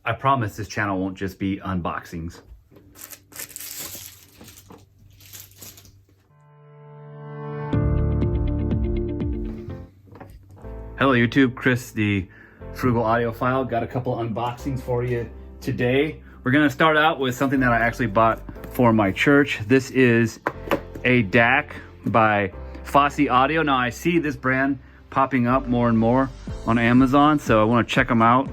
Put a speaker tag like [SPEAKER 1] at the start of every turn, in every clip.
[SPEAKER 1] I promise this channel won't just be unboxings. Hello YouTube, Chris the Frugal Audiophile. Got a couple unboxings for you today. We're gonna start out with something that I actually bought for my church. This is a DAC by Fosi Audio. Now I see this brand popping up more and more on Amazon, so I wanna check them out.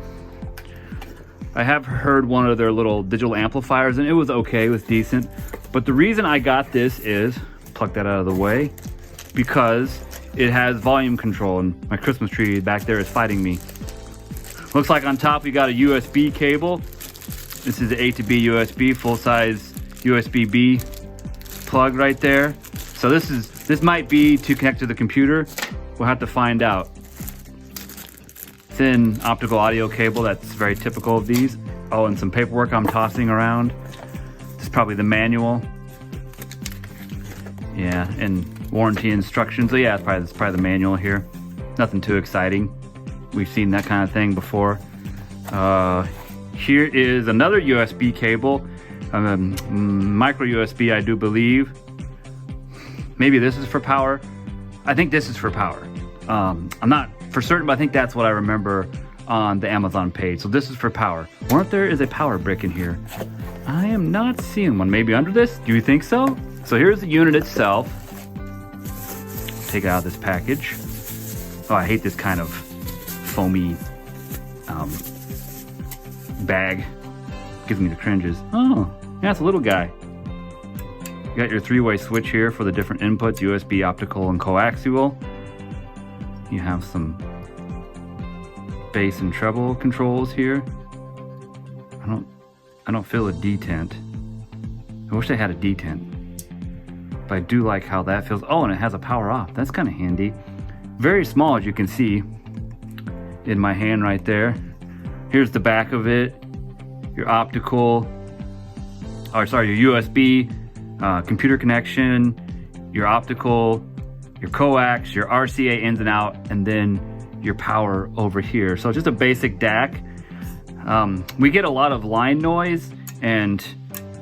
[SPEAKER 1] I have heard one of their little digital amplifiers and it was okay, it was decent. But the reason I got this is, pluck that out of the way, because it has volume control and my Christmas tree back there is fighting me. Looks like on top we got a USB cable. This is the A to B USB, full size USB-B plug right there. So this might be to connect to the computer. We'll have to find out. Thin optical audio cable, that's very typical of these. Oh, and some paperwork I'm tossing around. This is probably the manual. Yeah, and warranty instructions. So yeah, it's probably the manual here. Nothing too exciting. We've seen that kind of thing before. Here is another USB cable, micro USB, I do believe. Maybe this is for power. I think this is for power. I'm not for certain, but I think that's what I remember on the Amazon page. So this is for power. I wonder if there is a power brick in here. I am not seeing one. Maybe under this? Do you think so? So here's the unit itself. Take it out of this package. Oh, I hate this kind of foamy bag. Gives me the cringes. Oh, yeah, it's a little guy. You got your three-way switch here for the different inputs, USB, optical, and coaxial. You have some bass and treble controls here. I don't feel a detent. I wish they had a detent. But I do like how that feels. Oh, and it has a power off. That's kind of handy. Very small, as you can see in my hand right there. Here's the back of it. Your optical, or sorry, your USB, computer connection, your optical, your coax, your RCA ins and out, and then your power over here. So just a basic DAC. We get a lot of line noise and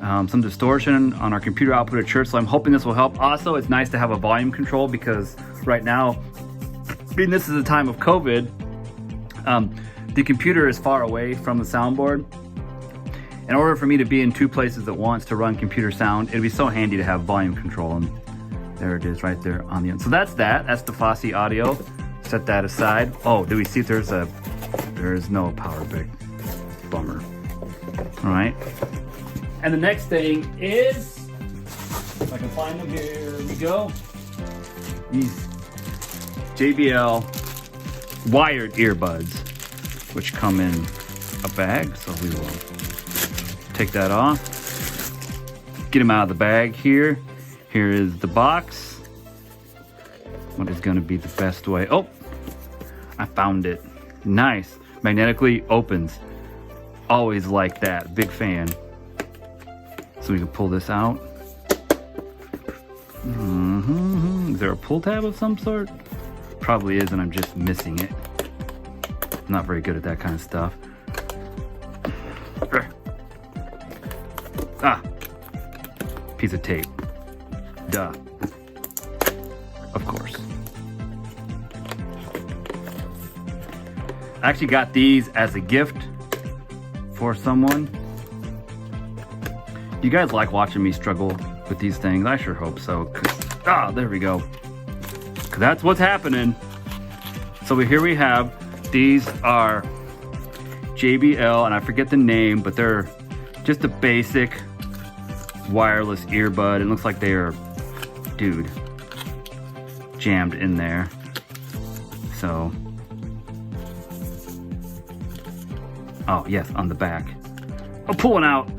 [SPEAKER 1] some distortion on our computer output at church, so I'm hoping this will help. Also, it's nice to have a volume control because right now, being this is a time of COVID, the computer is far away from the soundboard. In order for me to be in two places at once to run computer sound, it'd be so handy to have volume control, and there it is right there on the end. So that's the Fosi Audio. Set that aside. Oh, do we see if there is no power brick? Bummer. All right. And the next thing is, if I can find them, here we go. These JBL wired earbuds, which come in a bag. So we will take that off, get them out of the bag here. Here is the box. What is going to be the best way? Oh, I found it. Nice. Magnetically opens. Always like that. Big fan. So we can pull this out. Is there a pull tab of some sort? Probably is, and I'm just missing it. I'm not very good at that kind of stuff. Ah, piece of tape. Duh. Of course. I actually got these as a gift for someone. You guys like watching me struggle with these things? I sure hope so. There we go. 'Cause that's what's happening. So here we have, these are JBL, and I forget the name, but they're just a basic wireless earbud. It looks like they are, dude, jammed in there. So, oh yes, on the back. I'm pulling out.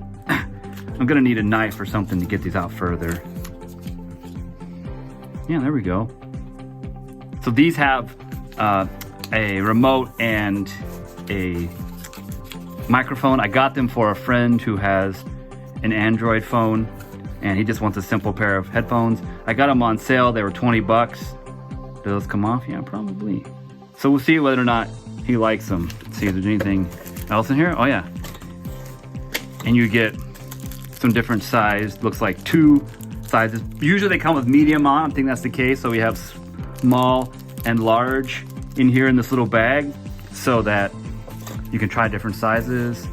[SPEAKER 1] I'm gonna need a knife or something to get these out further. Yeah, there we go. So these have a remote and a microphone. I got them for a friend who has an Android phone and he just wants a simple pair of headphones. I got them on sale. They were 20 bucks. Do those come off? Yeah, probably. So we'll see whether or not he likes them. Let's see if there's anything else in here. Oh yeah, and you get some different size, looks like 2 sizes. Usually they come with medium on, I think that's the case. So we have small and large in here in this little bag so that you can try different sizes.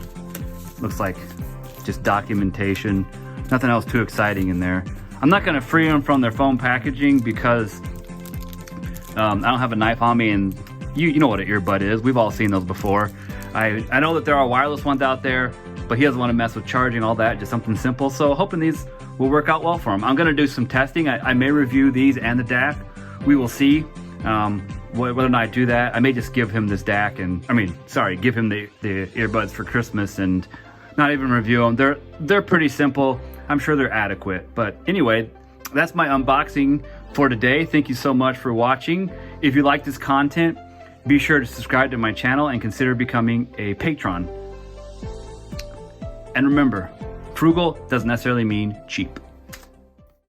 [SPEAKER 1] Looks like just documentation, nothing else too exciting in there. I'm not gonna free them from their foam packaging because I don't have a knife on me, and you know what an earbud is. We've all seen those before. I know that there are wireless ones out there, but he doesn't want to mess with charging, all that, just something simple. So hoping these will work out well for him. I'm gonna do some testing. I may review these and the DAC. We will see whether or not I do that. I may just give him this DAC and, give him the earbuds for Christmas and not even review them. They're pretty simple. I'm sure they're adequate. But anyway, that's my unboxing for today. Thank you so much for watching. If you like this content, be sure to subscribe to my channel and consider becoming a patron. And remember, frugal doesn't necessarily mean cheap.